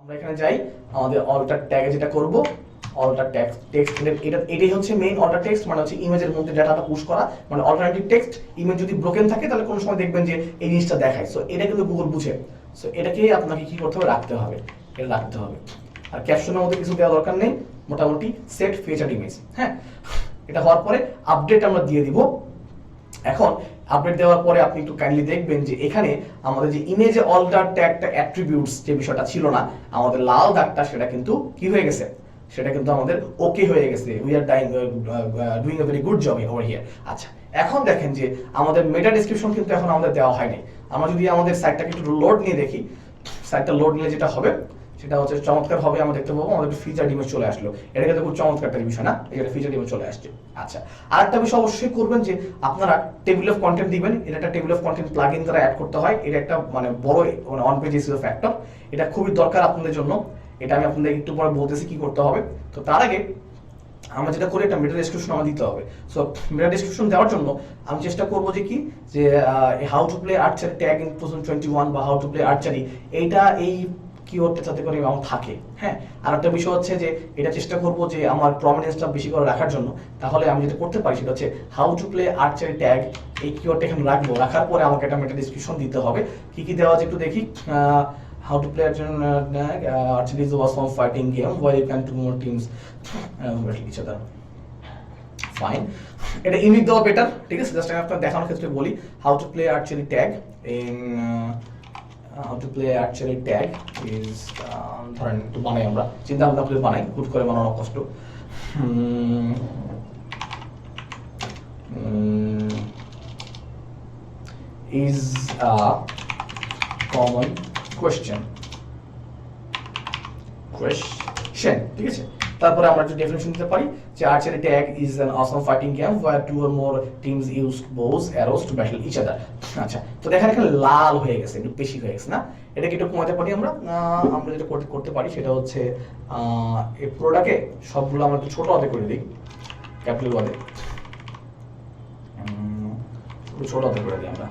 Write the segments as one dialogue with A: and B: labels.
A: আমরা এখানে যাই আমাদের অল্টার ট্যাগে যেটা করব অল্টার টেক্সট এটাই হচ্ছে মেইন অল্টার টেক্সট মানে হচ্ছে ইমেজের মধ্যে ডাটাটা পুশ করা মানে অল্টারনেটিভ টেক্সট ইমেজ যদি ব্রোকেন থাকে তাহলে কোনো সময় দেখবেন যে এই জিনিসটা দেখায় সো এটা কিন্তু গুগল বুঝে সো এটাকেই আপনাকে কি করতে হবে রাখতে হবে এটা রাখতে হবে আর ক্যাপশনের মধ্যে কিছু দেওয়া দরকার নেই মোটামুটি সেট ফিচার ইমেজ হ্যাঁ এটা হওয়ার পরে আপডেট আমরা দিয়ে দিব এখন আপডেট দেওয়ার পরে আপনি একটু কাইন্ডলি দেখবেন যে এখানে আমাদের যে ইমেজে অল্টার ট্যাগটা অ্যাট্রিবিউটস যে বিষয়টা ছিল না আমাদের লাল দাগটা সেটা কিন্তু কি হয়ে গেছে সেটা কিন্তু আমাদের ওকে হয়ে গেছে we are doing a very good job over here আচ্ছা এখন দেখেন যে আমাদের মেটা ডেসক্রিপশন কিন্তু এখন আমাদের দেওয়া হয়নি আমরা যদি আমাদের সাইটটাকে একটু লোড নিয়ে দেখি সাইটটা লোড নিলে যেটা হবে সেটা হচ্ছে চমৎকার হবে আমরা দেখতে পাবো আমাদের ফিচার ইমেজ চলে আসলো এটা কিন্তু খুব চমৎকার একটা বিষয় না এটা ফিচার ইমেজ চলে আসছে আচ্ছা আরেকটা বিষয় অবশ্যই করবেন যে আপনারা টেবিল অফ কন্টেন্ট দিবেন এটা একটা টেবিল অফ কন্টেন্ট প্লাগইন দ্বারা অ্যাড করতে হয় এটা একটা মানে বড় মানে অন পেজ এসইও ফ্যাক্টর এটা খুবই দরকার আপনাদের জন্য এটা আমি আপনাদের একটু পরে বলতেছি কি করতে হবে তো তার আগে আমরা যেটা করি একটা মেটা ডেসক্রিপশন আমার দিতে হবে সো মেটা ডেসক্রিপশন দেওয়ার জন্য আমি চেষ্টা করব যে কি যে how to play archery tag in 2021 বা হাউ টু প্লে আর্চারি এইটা এই কিওয়ার্ডটা যাতে করে আমার থাকে হ্যাঁ আর একটা বিষয় হচ্ছে যে এটা চেষ্টা করব যে আমার প্রমিনেন্সটা বেশি করে রাখার জন্য তাহলে আমি যেটা করতে পারি সেটা হচ্ছে how to play archery tag এই কিওয়ার্ডটা এখানে রাখবো রাখার পরে আমাকে একটা মেটা ডেসক্রিপশন দিতে হবে কি কি দেওয়া আছে একটু দেখি how to play archery is a awesome fighting game where you can two more teams battle each other fine এটা ইউনিক দেওয়া বেটার ঠিক আছে জাস্ট আমি আপনাদের দেখানোর ক্ষেত্রে বলি how to play archery tag in how to play archery tag is ধরেন একটু বানাই আমরা চিন্তা ভাবনা করে বানাই হুট করে বানানো কষ্ট is a common question ঠিক আছে তারপরে আমরা একটু ডেফিনিশন দিতে পারি যে archery tag is an awesome fighting game where two or more teams use bows arrows to battle each other আচ্ছা তো দেখেন এখানে লাল হয়ে গেছে একটু বেশি হয়ে গেছে না এটাকে একটু কমাতে পারি আমরা আমরা যেটা করতে পারি সেটা হচ্ছে এই পুরোটাকে সবগুলো আমরা একটু ছোট হাতে করে দিই ক্যাপিটাল ওয়ার্ডে একটু ছোট হাতে করে দিই আমরা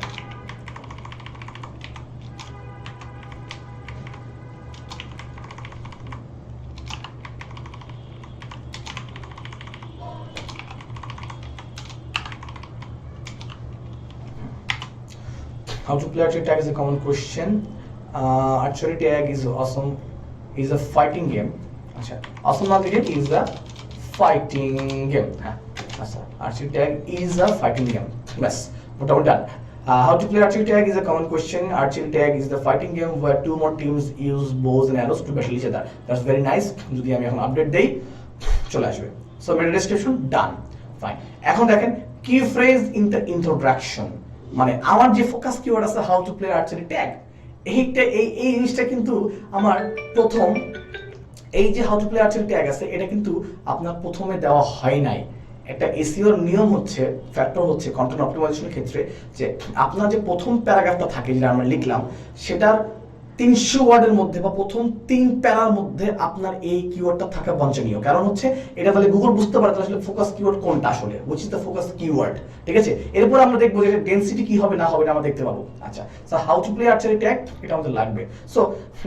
A: How to play archery tag is a common question. Archery tag is awesome. Is a fighting game. अच्छा, awesome not the game is a fighting game. हाँ, अच्छा, archery tag is a fighting game. Yes, but all done. How to play archery tag is a common question. Archery tag is the fighting game where two more teams use bows and arrows to battle each other. That's very nice. যদি আমি এখন update দেই চলে আসবে। So meta description done. Fine. এখন দেখেন key phrase in the introduction. মানে আমার যে ফোকাস কিওয়ার্ড আছে how to play archery tag এইটা এই জিনিসটা কিন্তু আমার প্রথম এই যে how to play archery tag আছে এটা কিন্তু আপনার প্রথমে দেওয়া হয় নাই একটা এসইওর নিয়ম হচ্ছে ফ্যাক্টর হচ্ছে কন্টেন্ট অপটিমাইজেশনের ক্ষেত্রে যে আপনার যে প্রথম প্যারাগ্রাফটা থাকে যেটা আমরা লিখলাম সেটার 300 ওয়ার্ডের মধ্যে বা প্রথম 3 প্যারার মধ্যে আপনার এই কিওয়ার্ডটা থাকা বাঞ্ছনীয় কারণ হচ্ছে এটা তাহলে গুগল বুঝতে পারে আসলে ফোকাস কিওয়ার্ড কোনটা আসলে which is the focus keyword ঠিক আছে এরপর আমরা দেখব যে ডেনসিটি কি হবে না হবে আমরা দেখতে পাবো আচ্ছা so how to play archery tag এটা আমাদের লাগবে সো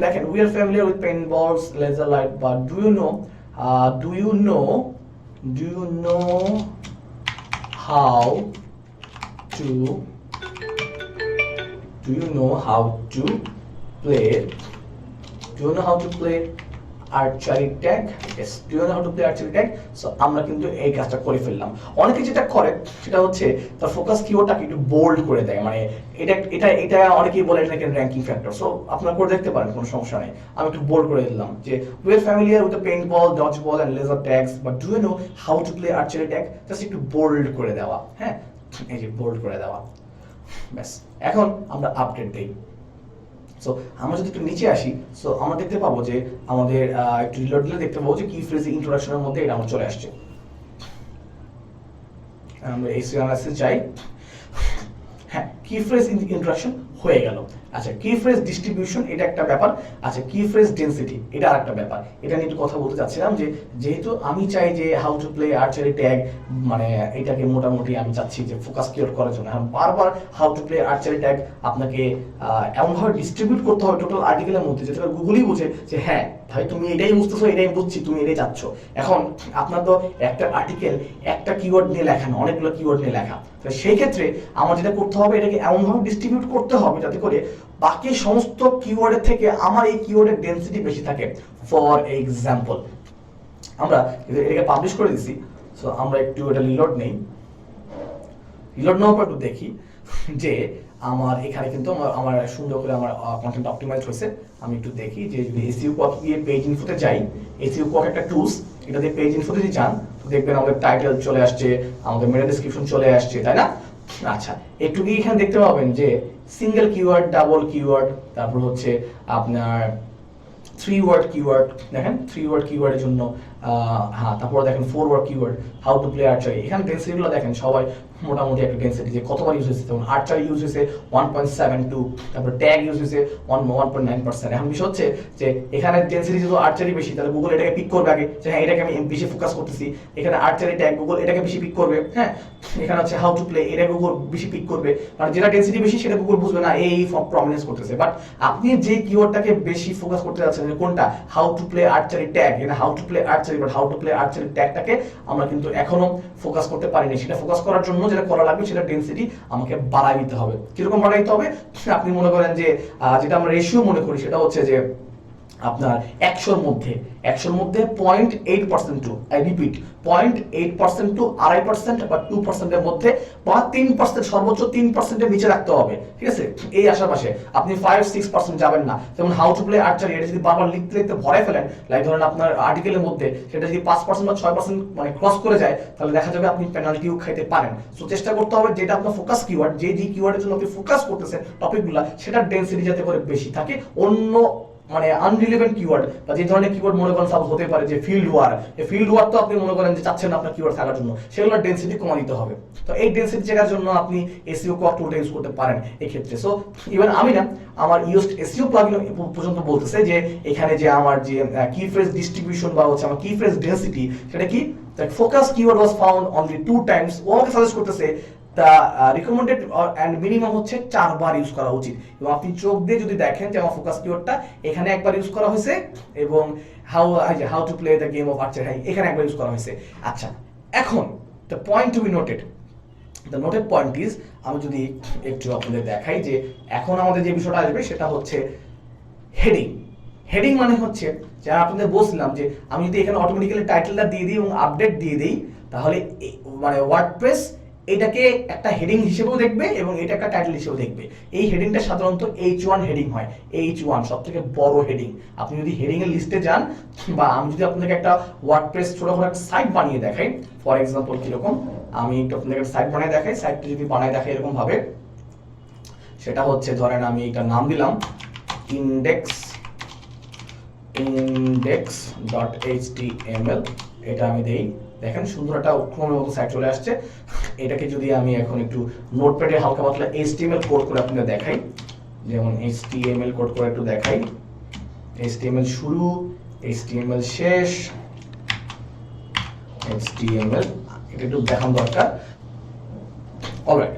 A: দেখেন we are familiar with paint balls laser light but do you know how to play do you know how to play archery tag yes do you know how to play archery tag so আমরা কিন্তু এই কাজটা করে ফেললাম অনেকে যেটা করে সেটা হচ্ছে তার ফোকাস কিওয়ার্ডটাকে একটু বোল্ড করে দেয় মানে এটা অনেকেই বলে এটাকে র‍্যাঙ্কিং ফ্যাক্টর সো আপনারা করে দেখতে পারেন কোনো সমস্যা নেই আমি একটু বোল্ড করে দিলাম যে we are familiar with the paintball dodgeball and laser tags but do you know how to play archery tag just একটু বোল্ড করে দেওয়া হ্যাঁ এই যে বোল্ড করে দেওয়া ব্যাস এখন আমরা আপডেট দেই সো আমরা যদি একটু নিচে আসি সো আমরা দেখতে পাবো যে আমাদের একটু রিলোড দিলে দেখতে পাবো যে কি ফ্রেজ ইন্ট্রোডাকশনের মধ্যে এটা আমার চলে আসছে আমরা এসইও অ্যানালাইসিস যাই হ্যাঁ কি ফ্রেজ ইন্ট্রোডাকশন হয়ে গেল আচ্ছা কি ফ্রেজ ডিস্ট্রিবিউশন এটা একটা ব্যাপার। আচ্ছা কি ফ্রেজ ডেনসিটি এটা আরেকটা ব্যাপার। এটা নিয়ে একটু কথা বলতে চাচ্ছিলাম যে যেহেতু আমি চাই যে how to play archery tag মানে এটাকে মোটামুটি আমি চাচ্ছি যে ফোকাস কিওয়ার্ড করার জন্য। এখন বারবার how to play archery tag আপনাকে এমনভাবে ডিস্ট্রিবিউট করতে হবে টোটাল আর্টিকেলের মধ্যে যেটা গুগলই বুঝে যে হ্যাঁ ভাই তুমি এটাই বুঝতেছো, এটাই বুঝছি, তুমি এটাই চাচ্ছ। এখন আপনার তো একটা আর্টিকেল একটা কিওয়ার্ড নিয়ে লেখা না, অনেকগুলো কিওয়ার্ড নিয়ে লেখা। তো সেই ক্ষেত্রে আমার যেটা করতে হবে এটাকে এমনভাবে ডিস্ট্রিবিউট করতে হবে যাতে করে বাকি সমস্ত কিওয়ার্ডের থেকে আমার এই কিওয়ার্ডের ডেনসিটি বেশি থাকে। ফর এক্সাম্পল আমরা এটাকে পাবলিশ করে দিছি, সো আমরা একটু এটা রিলোড নেই। রিলোড নেওয়ার পর একটু দেখি যে আমার এখানে কিন্তু আমার সুন্দর করে আমার কন্টেন্ট অপটিমাইজ হয়েছে। আমি একটু দেখি যে যদি এসইও কক দিয়ে পেজ ইনফোতে যাই, এসইও কক একটা টুলস, এটা দিয়ে পেজ ইনফোতে যদি যান তো দেখবেন আমাদের টাইটেল চলে আসছে, আমাদের মেটা ডেসক্রিপশন চলে আসছে, তাই না? আচ্ছা একটু কি এখানে দেখতে পাবেন যে সিঙ্গেল কিওয়ার্ড, ডাবল কিওয়ার্ড, তারপর হচ্ছে আপনার 3 ওয়ার্ড কিওয়ার্ড, দেখেন 3 ওয়ার্ড কিওয়ার্ডের জন্য হ্যাঁ, তারপর দেখেন 4 word keyword how to play archery. এখানে ডেনসিটিগুলো দেখেন সবাই মোটামুটি একটা ডেনসিটি যে কতবার ইউজ হয়েছে। যেমন আর্চারি ইউজ হয়েছে 1.72, তারপর ট্যাগ ইউজ হয়েছে 1.9%। এখন বিষয় হচ্ছে যে এখানে ডেনসিটি যেহেতু আর্চারি বেশি তাহলে গুগল এটাকে পিক করবে আগে যে হ্যাঁ এটাকে আমি বেশি ফোকাস করতেছি। এখানে আর্চারি ট্যাগ গুগল এটাকে বেশি পিক করবে। হ্যাঁ এখানে হচ্ছে হাউ টু প্লে এটা গুগল বেশি পিক করবে, কারণ যেটা ডেনসিটি বেশি সেটা গুগল বুঝবে না এই প্রমিনেন্স করতেছে। বাট আপনি যে কিওয়ার্ডটাকে বেশি ফোকাস করতে যাচ্ছেন কোনটা, how to play archery tag, এটা how to play archery, but how to play archery ট্যাগটাকে আমরা কিন্তু এখনো ফোকাস করতে পারিনি। সেটা ফোকাস করার জন্য যেটা করা লাগবে সেটা ডেনসিটি আমাকে বাড়াই দিতে হবে। কিরকম বাড়াই দিতে হবে? আপনি মনে করেন যে যেটা আমরা রেশিও মনে করি সেটা হচ্ছে যে আপনার 100-র মধ্যে 0.8% টু, আই রিপিট 0.8% টু 2.5% বা 2% এর মধ্যে বা 3%, সর্বোচ্চ 3% এর নিচে রাখতে হবে। ঠিক আছে, এই আশেপাশে আপনি 5-6% যাবেন না। যেমন হাউ টু প্লে আর্চারি এটা যদি বারবার লিখতে লিখতে ভরে ফেলেন, লাইক ধরেন আপনার আর্টিকেলের মধ্যে সেটা যদি 5% বা 6% মানে ক্রস করে যায় তাহলে দেখা যাবে আপনি পেনাল্টিও খাইতে পারেন। সো চেষ্টা করতে হবে যেটা আপনার ফোকাস কিওয়ার্ড, যে কিওয়ার্ডের জন্য আপনি ফোকাস করতেছেন টপিকগুলো, সেটার ডেনসিটি যাতে করে বেশি থাকে। অন্য মানে আনরিলেভেন্ট কিওয়ার্ড বা যে ধরনের কিওয়ার্ড মনে করেন সাপোজ হতে পারে যে ফিল্ড ওয়ার, এই ফিল্ড ওয়ার তো আপনি মনে করেন যে চাচ্ছেন না আপনার কিওয়ার্ড থাকার জন্য, সেগুলোর ডেনসিটি কমা দিতে হবে। তো এই ডেনসিটি জায়গার জন্য আপনি এসইও কক টুলটা ইউজ করতে পারেন এই ক্ষেত্রে। সো ইভেন আমি না আমার ইউজড এসইও প্লাগইন পর্যন্ত বলতেছে যে এখানে যে আমার যে কি ফ্রেজ ডিস্ট্রিবিউশন বা হচ্ছে আমার কি ফ্রেজ ডেনসিটি সেটা কি focus keyword was found only 2 times. ও আমাকে সাজেস্ট করতেছে তা রিকমেন্ডেড এন্ড মিনিমাম হচ্ছে 4 বার ইউজ করা উচিত। এবং আপনি চোখ দিয়ে যদি দেখেন যে আমার ফোকাস কিওয়ার্ডটা এখানে একবার ইউজ করা হয়েছে এবং how to play the game of archery এখানে একবার ইউজ করা হয়েছে। আচ্ছা এখন the point to be noted, the noted point is, আমি যদি একটু আপনাদের দেখাই যে এখন আমাদের যে বিষয়টা আসবে সেটা হচ্ছে হেডিং। হেডিং মানে হচ্ছে যে আপনাদের বলছিলাম যে আমি যদি এখানে অটোমেটিক্যালি টাইটেলটা দিয়ে দিই এবং আপডেট দিয়ে দিই তাহলে মানে ওয়ার্ডপ্রেস এটাকে একটা হেডিং হিসেবেও দেখবে এবং এটা একটা টাইটেল হিসেবেও দেখবে। এই হেডিংটা সাধারণত H1 হেডিং হয়, H1 সবথেকে বড় হেডিং। আপনি যদি হেডিং এর লিস্টে যান বা আমি যদি আপনাকে একটা ওয়ার্ডপ্রেস ছোটখাটো একটা সাইট বানিয়ে দেখাই, ফর এক্সাম্পল কিরকম, আমি একটু আপনাকে একটা সাইট বানিয়ে দেখাই। সাইটটা যদি বানায় দেখাই এরকম ভাবে, সেটা হচ্ছে ধরেন আমি একটা নাম দিলাম index.html, এটা আমি দেই। দেখেন সুন্দর একটা ক্রমের মতো সাইট চলে আসছে। এটাকে যদি আমি এখন একটু নোটপ্যাডে হালকা পাতলা HTML কোড করে আপনাদের দেখাই, যেমন HTML কোড করে একটু দেখাই, HTML শুরু, HTML শেষ, HTML এটা একটু দেখানো দরকার। অলরাইট,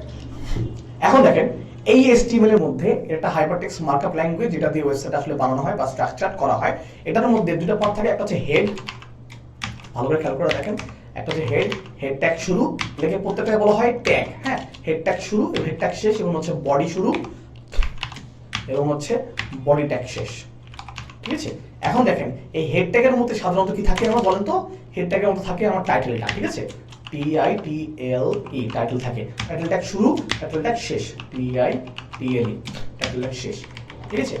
A: এখন দেখেন এই HTML এর মধ্যে একটা হাইপারটেক্সট মার্কআপ ল্যাঙ্গুয়েজ যেটা দিয়ে ওয়েবসাইট আসলে বানানো হয় বা স্ট্রাকচার করা হয়। এটার মধ্যে দুটো পার্ট থাকে, একটা হচ্ছে হেড, ভালো করে খেয়াল করে দেখেন, একটা হচ্ছে হেড ট্যাগ শুরু, এটাকে প্রত্যেকটাকে বলা হয় ট্যাগ। হ্যাঁ, হেড ট্যাগ শুরু, হেড ট্যাগ শেষ, এবং হচ্ছে বডি শুরু এবং হচ্ছে বডি ট্যাগ শেষ। ঠিক আছে, এখন দেখেন এই হেড ট্যাগের মধ্যে সাধারণত কি থাকে আমার বলেন তো? হেড ট্যাগের মধ্যে থাকে আমার টাইটেলটা। ঠিক আছে, TITLE টাইটেল থাকে, টাইটেল ট্যাগ শুরু, টাইটেল ট্যাগ শেষ, TITLE টাইটেল ট্যাগ শেষ। ঠিক আছে,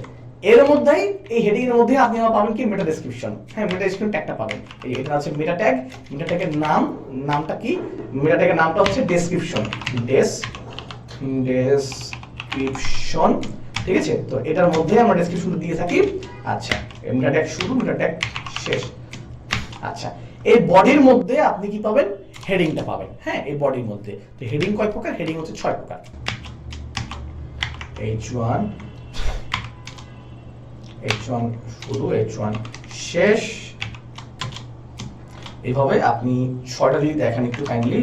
A: এর মধ্যেই এই হেডিং এর মধ্যে আপনি পাবেন কি মেটা ডেসক্রিপশন। হ্যাঁ, মেটা ডেসক্রিপশন ট্যাগটা পাবেন। এই এটা আছে মেটা ট্যাগ, মেটা ট্যাগের নামটা কি? মেটা ট্যাগের নামটা হচ্ছে ডেসক্রিপশন, ডেসক্রিপশন। ঠিক আছে, তো এটার মধ্যে আমরা ডেসক্রিপশন দিয়ে থাকি। আচ্ছা, মেটা ট্যাগ শুরু, মেটা ট্যাগ শেষ। আচ্ছা, এই বডির মধ্যে আপনি কি পাবেন? হেডিংটা পাবেন। হ্যাঁ, এই বডির মধ্যে তো হেডিং কয় প্রকার? হেডিং হচ্ছে 6 প্রকার। H1 h1 শুরু, h1 শেষ। এইভাবে আপনি 6টা যদি দেখেন একটু কাইন্ডলি।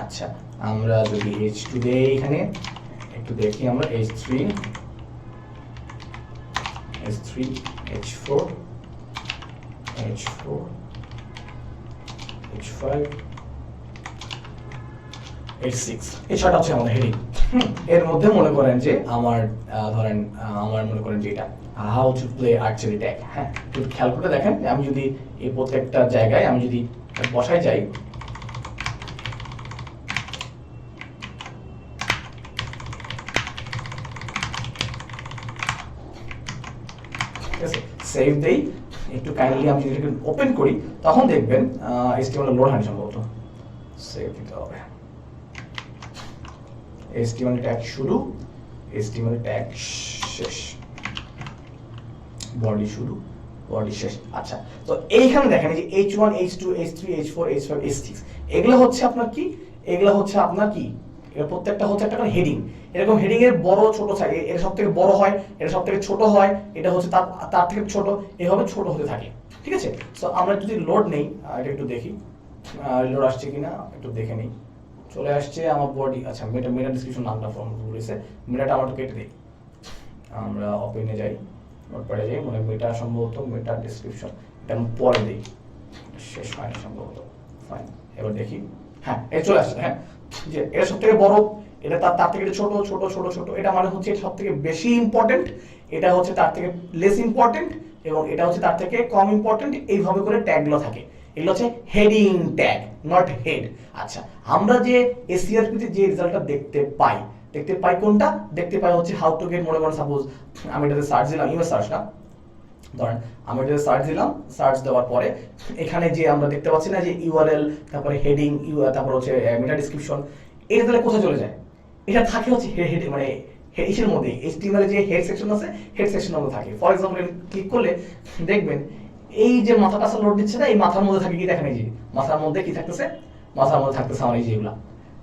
A: আচ্ছা, আমরা যদি h2 দেই এখানে একটু দেখি, আমরা h3 h4 h4 h5 h6, এই 6টা হচ্ছে আমাদের হেডিং। এর মধ্যে মনে করেন যে আমার ধরেন আমার মনে করেন যে এটা how to play archery tag. হ্যাঁ, একটু খেয়াল করে দেখেন, আমি যদি এই প্রত্যেকটা জায়গায় আমি যদি বসাই যাই, ঠিক আছে, সেভ দেই একটু কাইন্ডলি। আমি যদি এটাকে ওপেন করি তখন দেখবেন HTML লোড হয়নি সম্ভবত, সেভ দিতে হবে। HTML ট্যাগ শুরু, HTML ট্যাগ শেষ, বডি শুরু, বডি শেষ। আচ্ছা, তো এইখানে দেখেন এই যে h1 h2 h3 h4 h5 h6 এগুলো হচ্ছে আপনার কি, এগুলো হচ্ছে আপনার কি, এর প্রত্যেকটা হচ্ছে একটা হেডিং। এরকম হেডিং এর বড় ছোট থাকে, এটা সবথেকে বড় হয়, এটা সবথেকে ছোট হয়, এটা হচ্ছে তার থেকে ছোট, এইভাবে ছোট হতে থাকে। ঠিক আছে, সো আমরা যদি লোড নেই, এটা একটু দেখি লোড আসছে কিনা একটু দেখে নেই। চলে আসছে আমার বডি। আচ্ছা, মেটা ডেসক্রিপশন নামটা ফর্ম বলেছে, মেটাটা আমরা একটু কেটে দিই। আমরা ওপেনে যাই, নোটপ্যাডে যাই, মানে মেটা সম্ভবত মেটা ডেসক্রিপশন, এটা আমি পরে দিই, শেষ হয়নি সম্ভবত। ফাইন, এবার দেখি। হ্যাঁ, এই চলে আসছে। হ্যাঁ, যে এটা সব থেকে বড়, এটা তার থেকে ছোট ছোট ছোট ছোট, এটা মানে হচ্ছে সব থেকে বেশি ইম্পর্টেন্ট, এটা হচ্ছে তার থেকে লেস ইম্পর্টেন্ট, এবং এটা হচ্ছে তার থেকে কম ইম্পর্টেন্ট। এইভাবে করে ট্যাগগুলো থাকে, এগুলো হচ্ছে হেডিং ট্যাগ, নট হেড। আচ্ছা, আমরা যে এসইআরপিতে যে রেজাল্টটা দেখতে পাই কোনটা দেখতে পাই হচ্ছে হাউ টু গেট। মনে করেন সাপোজ আমি এটাতে সার্চ দিলাম, ইমেজ সার্চ না, ধরেন আমি এটাতে সার্চ দিলাম, সার্চ দেওয়ার পরে এখানে যে আমরা দেখতে পাচ্ছি না যে ইউআরএল, তারপরে হেডিং, তারপর হচ্ছে মেটা ডেসক্রিপশন, এটা তাহলে কোথায় চলে যায়? এটা থাকে হচ্ছে হেড, মানে ইসের মধ্যে, HTML এর যে হেড সেকশন আছে, হেড সেকশনের মধ্যে থাকে। ফর এক্সাম্পল ক্লিক করলে দেখবেন এই যে মাথাটা লোড দিচ্ছে না, এই মাথার মধ্যে থাকে কি দেখেন, এই যে মাথার মধ্যে কি থাকতেছে, মাথার মধ্যে থাকতেছে আমার এই যেগুলা,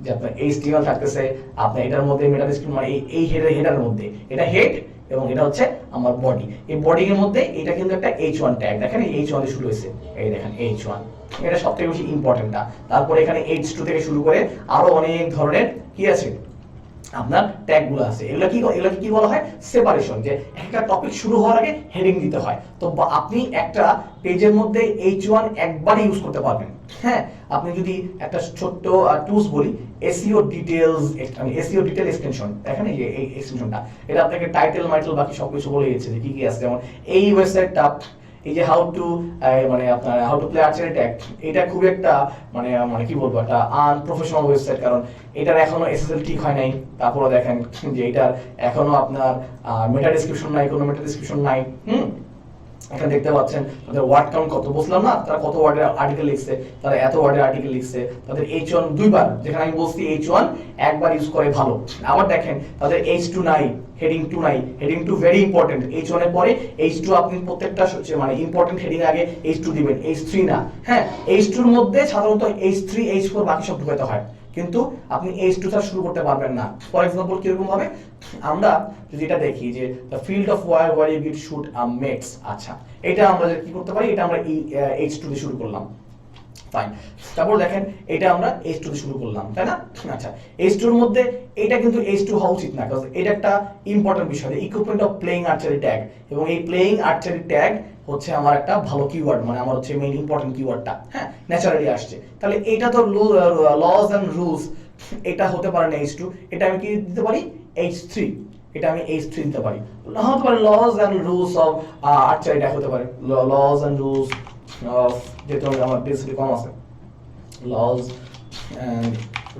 A: যে আপনার HTML থাকতেছে, আপনার এটার মধ্যে মেটা ডেসক্রিপশন, মানে এই হেডারের মধ্যে এটা হেড, এবং এটা হচ্ছে আমার বডি। এই বডি এর মধ্যে এটা কিন্তু একটা h1 ট্যাগ, দেখেন এই h1 দিয়ে শুরু হয়েছে, এই দেখেন h1, এটা সবথেকে বেশি ইম্পর্টেন্টটা। তারপরে এখানে h2 থেকে শুরু করে আরো অনেক ধরনের কি আছে আপনার ট্যাগগুলো আছে। এগুলোকে কি বলা হয়? সেপারেশন, যে একটা টপিক শুরু হওয়ার আগে হেডিং দিতে হয়। তো আপনি একটা পেজের মধ্যে h1 একবার ইউজ করতে পারবেন। হ্যাঁ, আপনি যদি একটা ছোট্ট টুলস বলি, এসইও ডিটেইলস, মানে এসইও ডিটেইল এক্সটেনশন, দেখেন এই যে এই এক্সটেনশনটা, এটা আপনাকে টাইটেল মাইটেল বাকি সবকিছু বলে দিচ্ছে যে কি কি আছে। যেমন এই ওয়েবসাইটটা, এই যে হাউ টু, মানে আপনার how to play archery tag, এটা খুব একটা মানে কি বলবো, একটা আনপ্রফেশনাল ওয়েবসাইট, কারণ এটার এখনো এসএসএল ঠিক হয় নাই। তারপরে দেখেন যে এটার এখনো আপনার মেটা ডেসক্রিপশন নাই, কোনো মেটা ডেসক্রিপশন নাই। এখানে দেখতে পাচ্ছেন তাদের ওয়ার্ড কাউন্ট কত, বুঝলাম না তারা কত ওয়ার্ডের আর্টিকেল লিখছে, তারা এত ওয়ার্ডের আর্টিকেল লিখছে। তাদের h1 দুইবার, যেখানে আমি বলছি h1 একবার ইউজ করে ভালো। আবার দেখেন তাদের h2 নাই, হেডিং 2 নাই, হেডিং 2 ভেরি ইম্পর্টেন্ট। h1 এর পরে h2 আপনি প্রত্যেকটা মানে ইম্পর্টেন্ট হেডিং আগে h2 দিবেন, h3 না। হ্যাঁ, h2 এর মধ্যে সাধারণত h3 h4 বাকি সব ঢুকাতে হয়, কিন্তু আপনি h2 টা শুরু করতে পারবেন না। ফর এক্সাম্পল কিরকম হবে, আমরা যদি এটা দেখি যে the field of war you get shoot makes. আচ্ছা, এটা আমরা কি করতে পারি, এটা আমরা h2 দিয়ে শুরু করলাম, ফাইন। তারপর দেখেন এটা আমরা h2 দিয়ে শুরু করলাম, তাই না? আচ্ছা, h2 এর মধ্যে এটা কিন্তু h2 হওয়া উচিত না, কারণ এটা একটা ইম্পর্টেন্ট বিষয়, equipment of playing archery tag, এবং এই প্লেইং আর্চারি ট্যাগ হচ্ছে আমার একটা ভালো কিওয়ার্ড, মানে আমার হচ্ছে মেইন ইম্পর্টেন্ট কিওয়ার্ডটা। হ্যাঁ, ন্যাচারালি আসছে, তাহলে এটা তো লস এন্ড রুলস, এটা হতে পারে না h2, এটা আমি কি দিতে পারি, h3, এটা আমি h3 দিতে পারি। না হতে পারে laws and rules of archery tag, হতে পারে লস এন্ড রুলস অফ, যেহেতু আমার ডেন্সিটি কম আছে, laws and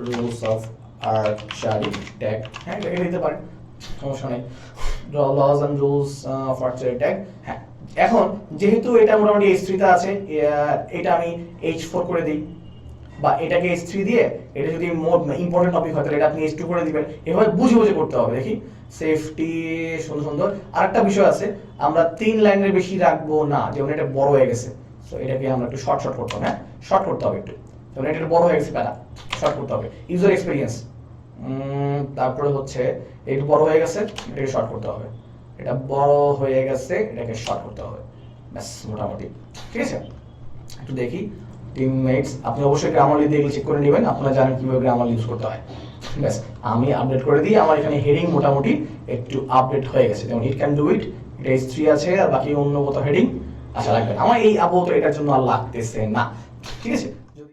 A: rules of archery tag, হ্যাঁ এটা দিতে পারেন, সমস্যা নেই। laws and rules of archery tag। হ্যাঁ, এখন যেহেতু এটা মোটামুটি h3 তে আছে, এটা আমি h4 করে দিই, বা এটাকে h3 দিয়ে, এটা যদি মোর ইম্পর্টেন্ট টপিক হয় তাহলে এটা আপনি h2 করে দিবেন। এভাবে বুঝে বুঝে করতে হবে। দেখি সেফটি, সুন্দর সুন্দর। আরেকটা বিষয় আছে, আমরা 3 লাইনের বেশি রাখবো না, যেমন এটা বড় হয়ে গেছে, সো এটাকে আমরা একটু শর্ট করতে হবে। হ্যাঁ, শর্ট করতে হবে একটু, যেমন এটা বড় হয়ে গেছে, প্যারা শর্ট করতে হবে। ইউজার এক্সপেরিয়েন্স, তারপরে হচ্ছে একটু বড় হয়ে গেছে, এটাকে শর্ট করতে হবে। এটা বড় হয়ে গেছে, এটাকে শর্ট করতে হবে, ব্যাস মোটামুটি ঠিক আছে। একটু দেখি টিমমেটস, আপনি অবশ্যই গ্রামারলি দিয়ে চেক করে নেবেন, আপনারা জানেন কিভাবে গ্রামার ইউজ করতে হয়। ব্যাস আমি আপডেট করে দিই, আমার এখানে হেডিং মোটামুটি একটু আপডেট হয়ে গেছে, যেমন ইট ক্যান ডু ইট, এটা H3 আছে, আর বাকি অন্য কোথাও হেডিং আচ্ছা লাগবে, আমার এই আপাতত এটার জন্য আর লাগতেছে না, ঠিক আছে।